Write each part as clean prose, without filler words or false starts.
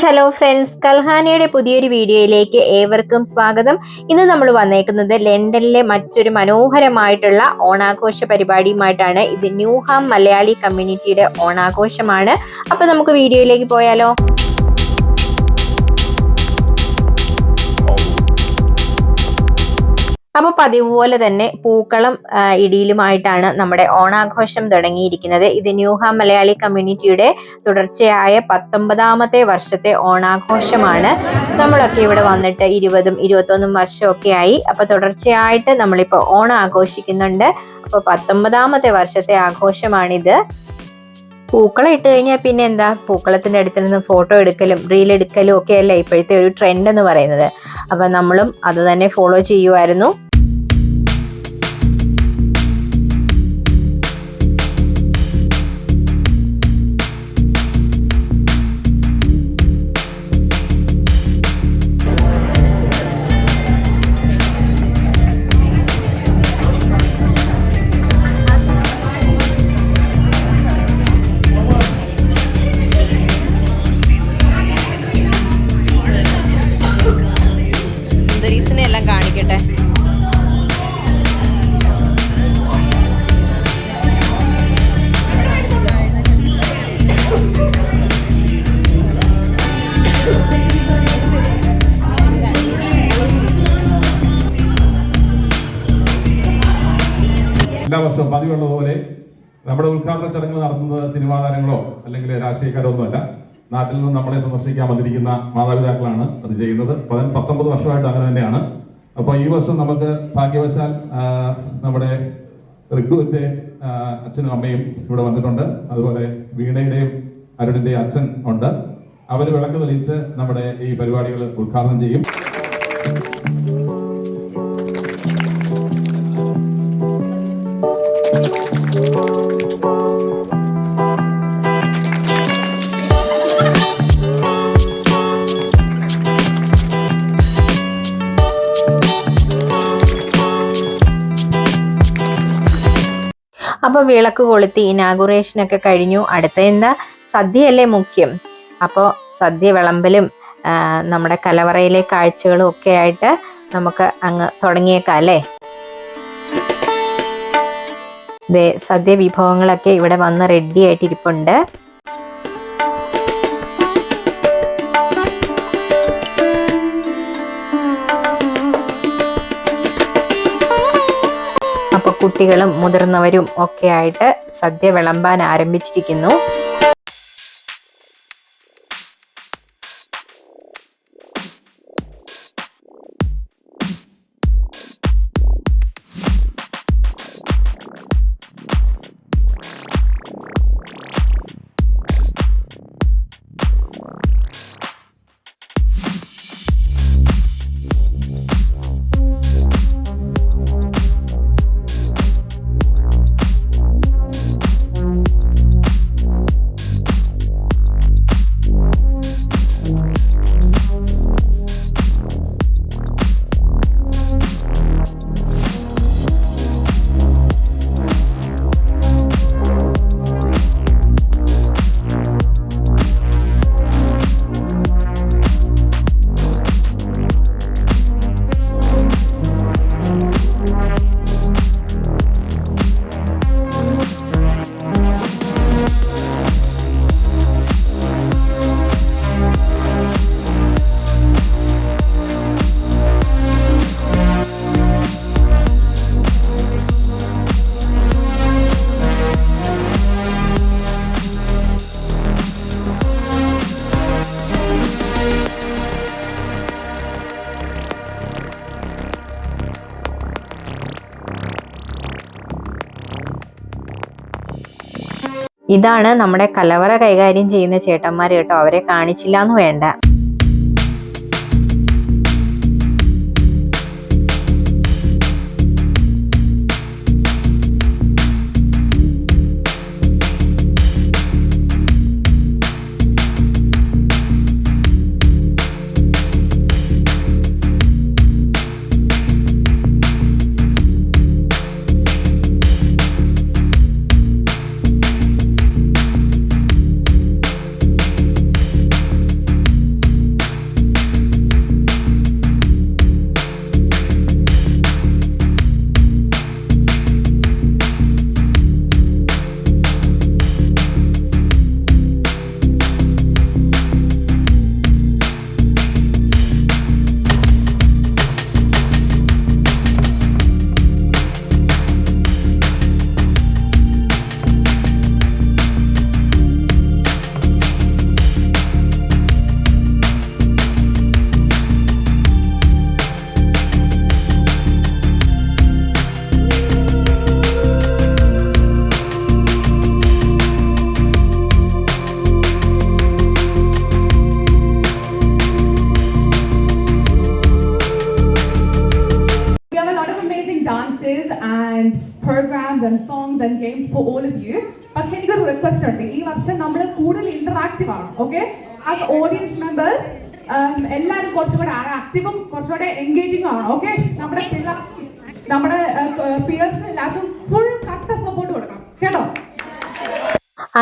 Hello friends, കൽഹാനിയുടെ പുതിയൊരു വീഡിയോയിലേക്ക് ഏവർക്കും സ്വാഗതം. ഇന്ന് നമ്മൾ വന്നേക്കുന്നത് ലണ്ടനിലെ മറ്റൊരു മനോഹരമായിട്ടുള്ള ഓണാഘോഷ പരിപാടിയുമായിട്ടാണ്. ഇത് ന്യൂഹാം മലയാളി കമ്മ്യൂണിറ്റിയുടെ ഓണാഘോഷമാണ്. അപ്പൊ നമുക്ക് വീഡിയോയിലേക്ക് പോയാലോ. അപ്പൊ പതിവ് പോലെ തന്നെ പൂക്കളം ഇടിയിലുമായിട്ടാണ് നമ്മുടെ ഓണാഘോഷം തുടങ്ങിയിരിക്കുന്നത്. ഇത് ന്യൂഹാം മലയാളി കമ്മ്യൂണിറ്റിയുടെ തുടർച്ചയായ 19ാമത്തെ വർഷത്തെ ഓണാഘോഷമാണ്. നമ്മളൊക്കെ ഇവിടെ വന്നിട്ട് 20ഉം 21ഉം വർഷമൊക്കെ ആയി. അപ്പൊ തുടർച്ചയായിട്ട് നമ്മളിപ്പോ ഓണം ആഘോഷിക്കുന്നുണ്ട്. അപ്പൊ 19ാമത്തെ വർഷത്തെ ആഘോഷമാണിത്. പൂക്കളം ഇട്ട് കഴിഞ്ഞാൽ പിന്നെ എന്താ, പൂക്കളത്തിന്റെ അടുത്ത് നിന്ന് ഫോട്ടോ എടുക്കലും റീൽ എടുക്കലും ഒക്കെ അല്ലേ ഇപ്പോഴത്തെ ഒരു ട്രെൻഡ് എന്ന് പറയുന്നത്. അപ്പൊ നമ്മളും അത് തന്നെ ഫോളോ ചെയ്യുമായിരുന്നു. എല്ലാം കാണിക്കട്ടെ. എല്ലാ വർഷവും പതിവുള്ള പോലെ നമ്മുടെ ഉദ്ഘാടന ചടങ്ങ് നടത്തുന്നത് സിനിമാ താരങ്ങളോ അല്ലെങ്കിൽ രാഷ്ട്രീയക്കാരോ ഒന്നുമല്ല. നാട്ടിൽ നിന്ന് നമ്മളെ സന്ദർശിക്കാൻ വന്നിരിക്കുന്ന മാതാപിതാക്കളാണ് അത് ചെയ്യുന്നത്. 19 വർഷമായിട്ട് അങ്ങനെ തന്നെയാണ്. അപ്പോൾ ഈ വർഷം നമുക്ക് ഭാഗ്യവശാൽ നമ്മുടെ ഋഗുവിന്റെ അച്ഛനും അമ്മയും ഇവിടെ വന്നിട്ടുണ്ട്. അതുപോലെ വീണയുടെയും അരുണിന്റെയും അച്ഛൻ ഉണ്ട്. അവർ വിളക്ക് തെളിയിച്ച് നമ്മുടെ ഈ പരിപാടികൾ ഉദ്ഘാടനം ചെയ്യും. അപ്പൊ വിളക്ക് കൊളുത്തി ഇനാഗുറേഷനൊക്കെ കഴിഞ്ഞു. അടുത്ത എന്താ, സദ്യയല്ലേ മുഖ്യം. അപ്പോൾ സദ്യ വിളമ്പലും നമ്മുടെ കലവറയിലെ കാഴ്ചകളും ഒക്കെ ആയിട്ട് നമുക്ക് അങ്ങ് തുടങ്ങിയേക്കാം അല്ലേ. സദ്യ വിഭവങ്ങളൊക്കെ ഇവിടെ വന്ന് റെഡി ആയിട്ടിരിപ്പുണ്ട്. കുട്ടികളും മുതിർന്നവരും ഒക്കെ ആയിട്ട് സദ്യ വിളമ്പാൻ ആരംഭിച്ചിരിക്കുന്നു. ഇതാണ് നമ്മുടെ കലവറ കൈകാര്യം ചെയ്യുന്ന ചേട്ടന്മാർ കേട്ടോ. അവരെ കാണിച്ചില്ല എന്ന് വേണ്ട. dances and programs and songs and games for all of you. പക്ഷേ എനിക്കൊരു റിക്വസ്റ്റ് ഉണ്ട്, ഈ വർഷം നമ്മൾ കൂടുതൽ ഇന്ററാക്റ്റീവ് ആണ്. ഓക്കെ, ആസ് ഓഡിയൻസ് മെമ്പേഴ്സ് എല്ലാവരും കുറച്ചുകൂടെ ആക്റ്റീവും കുറച്ചുകൂടെ എൻഗേജിങ് ആണ്. ഓക്കെ, നമ്മുടെ പിയേഴ്സിന് എല്ലാവർക്കും ഫുൾ കട്ട സപ്പോർട്ട് കൊടുക്കണം കേട്ടോ.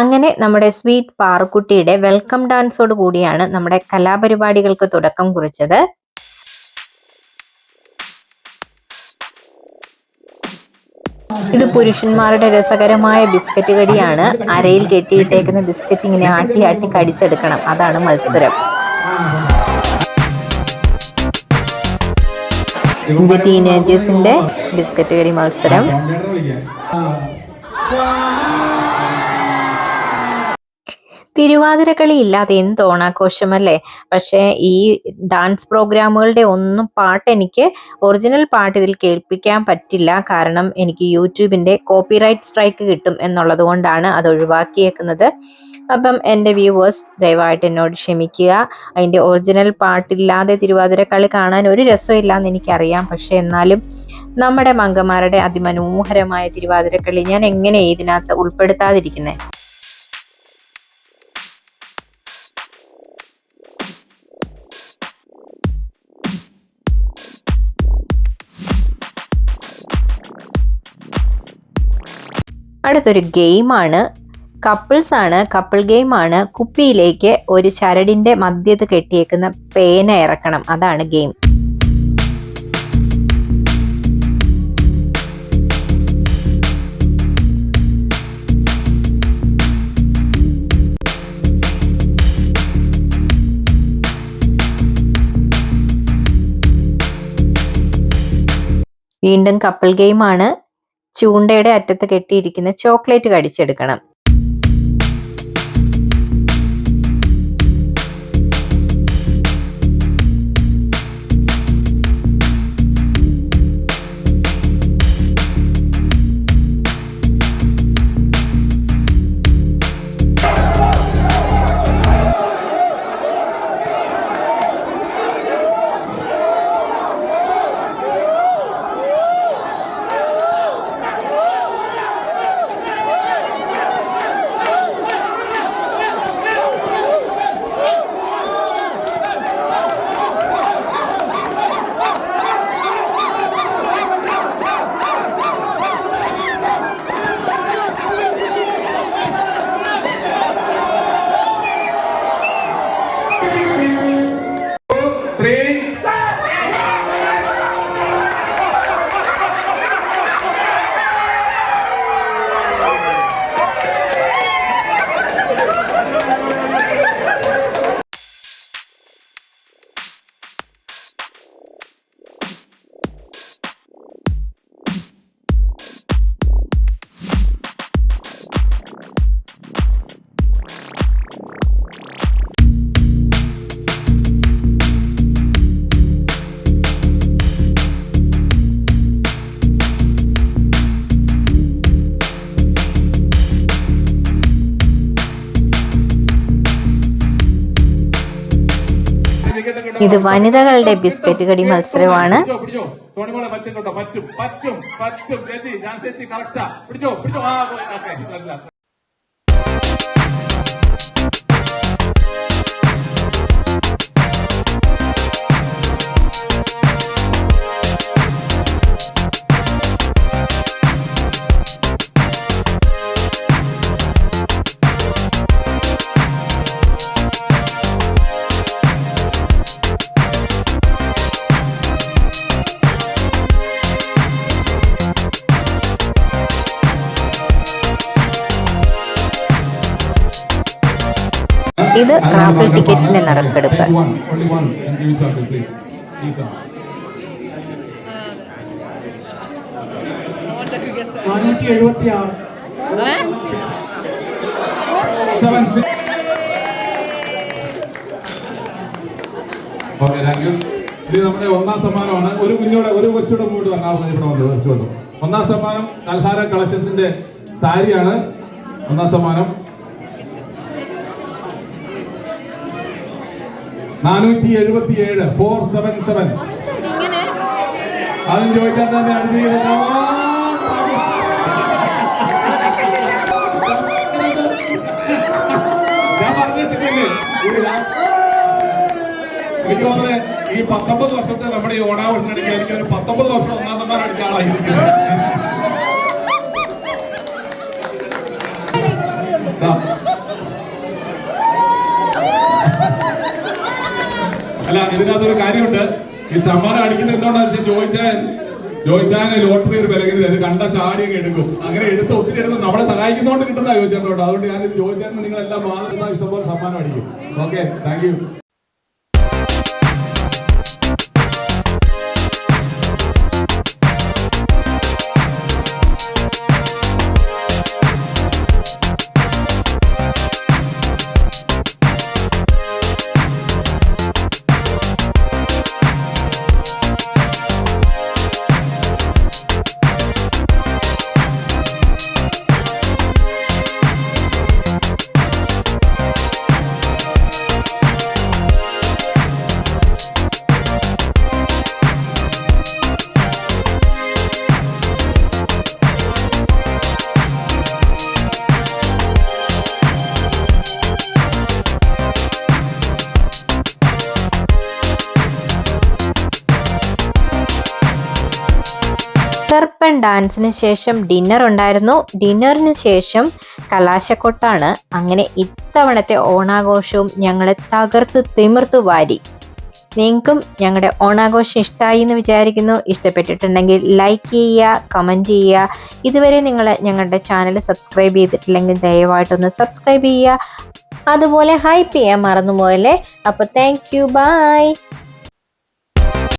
അങ്ങനെ നമ്മുടെ സ്വീറ്റ് പാറുക്കുട്ടിയുടെ വെൽക്കം ഡാൻസോട് കൂടിയാണ് നമ്മുടെ കലാപരിപാടികൾക്ക് തുടക്കം കുറിച്ചത്. ഇത് പുരുഷന്മാരുടെ രസകരമായ ബിസ്ക്കറ്റ് കടിയാണ്. അരയിൽ കെട്ടിയിട്ടേക്കുന്ന ബിസ്ക്കറ്റ് ഇങ്ങനെ ആട്ടി ആട്ടി കടിച്ചെടുക്കണം, അതാണ് മത്സരം. ഇത് ടീനേജേഴ്സിന്റെ ബിസ്ക്കറ്റ് കടി മത്സരം. തിരുവാതിരക്കളി ഇല്ലാതെ എന്ത് ഓണാഘോഷമല്ലേ. പക്ഷേ ഈ ഡാൻസ് പ്രോഗ്രാമുകളുടെ ഒന്നും പാട്ട് എനിക്ക് ഒറിജിനൽ പാട്ട് ഇതിൽ കേൾപ്പിക്കാൻ പറ്റില്ല. കാരണം എനിക്ക് യൂട്യൂബിൻ്റെ കോപ്പിറൈറ്റ് സ്ട്രൈക്ക് കിട്ടും എന്നുള്ളത് കൊണ്ടാണ് അത് ഒഴിവാക്കിയേക്കുന്നത്. അപ്പം എൻ്റെ വ്യൂവേഴ്സ് ദയവായിട്ട് എന്നോട് ക്ഷമിക്കുക. അതിൻ്റെ ഒറിജിനൽ പാട്ടില്ലാതെ തിരുവാതിരക്കളി കാണാൻ ഒരു രസമില്ല എന്ന് എനിക്കറിയാം. പക്ഷേ എന്നാലും നമ്മുടെ മങ്കമാരുടെ അതിമനോഹരമായ തിരുവാതിരക്കളി ഞാൻ എങ്ങനെ ഇതിനകത്ത് ഉൾപ്പെടുത്താതിരിക്കുന്നത്? അടുത്തൊരു ഗെയിമാണ്, കപ്പിൾസ് ആണ്, കപ്പിൾ ഗെയിമാണ്. കുപ്പിയിലേക്ക് ഒരു ചരടിന്റെ മധ്യത്ത് കെട്ടിയേക്കുന്ന പേന ഇറക്കണം, അതാണ് ഗെയിം. വീണ്ടും കപ്പിൾ ഗെയിമാണ്. ചൂണ്ടയുടെ അറ്റത്ത് കെട്ടിയിരിക്കുന്ന ചോക്ലേറ്റ് കടിച്ചെടുക്കണം. ഇത് വനിതകളുടെ ബിസ്ക്കറ്റ് കടി മത്സരമാണ്. ഇത് റാഫിൾ ടിക്കറ്റിന്റെ നറുക്കെടുപ്പ്. ഇത് നമ്മുടെ ഒന്നാം സമ്മാനമാണ്. ഒരു കുഞ്ഞോടെ ഒരു കൊച്ചൂടെ മൂട് വന്നാൽ ഒന്നാം സമ്മാനം കൽഹാര കളക്ഷൻസിന്റെ സാരിയാണ്. ഒന്നാം സമ്മാനം 477 477. അതും ചോദിച്ചാൽ തന്നെ അടുത്ത എനിക്ക് തോന്നുന്നത് ഈ 19 വർഷത്തെ നമ്മുടെ ഈ ഓണാഘോഷത്തിനിടയ്ക്ക് എനിക്ക് ഒരു 19 വർഷം ഒന്നാം സമ്മാനം അടിച്ച ആളായിരിക്കും. അല്ല, ഇതിനകത്തൊരു കാര്യമുണ്ട്. ഈ സമ്മാനം അടിക്കുന്നത് എന്തുകൊണ്ടാണെന്ന് വെച്ചാൽ ജോയിച്ചാൻ ലോട്ടറി ഒരു വിലകുന്നത് അത് കണ്ട ചാടിയൊക്കെ എടുക്കും. അങ്ങനെ എടുത്ത് ഒത്തിരി എടുത്ത് നമ്മളെ സഹായിക്കുന്നതുകൊണ്ട് കിട്ടുന്ന ചോദിച്ചോട്ടോ. അതുകൊണ്ട് ഞാൻ ജോയിച്ചാൻ നിങ്ങളെല്ലാം മാറുന്ന ഇഷ്ടംപോലെ സമ്മാനം അടിക്കും. Okay, thank you. സർപ്പൻ ഡാൻസിന് ശേഷം ഡിന്നർ ഉണ്ടായിരുന്നു. ഡിന്നറിന് ശേഷം കലാശക്കൊട്ടാണ്. അങ്ങനെ ഇത്തവണത്തെ ഓണാഘോഷവും ഞങ്ങളെ തകർത്ത് തിമിർത്ത് വാരി. നിങ്ങൾക്കും ഞങ്ങളുടെ ഓണാഘോഷം ഇഷ്ടമായി എന്ന് വിചാരിക്കുന്നു. ഇഷ്ടപ്പെട്ടിട്ടുണ്ടെങ്കിൽ ലൈക്ക് ചെയ്യുക, കമൻറ്റ് ചെയ്യുക. ഇതുവരെ നിങ്ങൾ ഞങ്ങളുടെ ചാനൽ സബ്സ്ക്രൈബ് ചെയ്തിട്ടില്ലെങ്കിൽ ദയവായിട്ടൊന്ന് സബ്സ്ക്രൈബ് ചെയ്യുക. അതുപോലെ ഹൈപ്പ് ചെയ്യാൻ മറന്നുപോയല്ലേ. അപ്പോൾ താങ്ക് യു, ബൈ.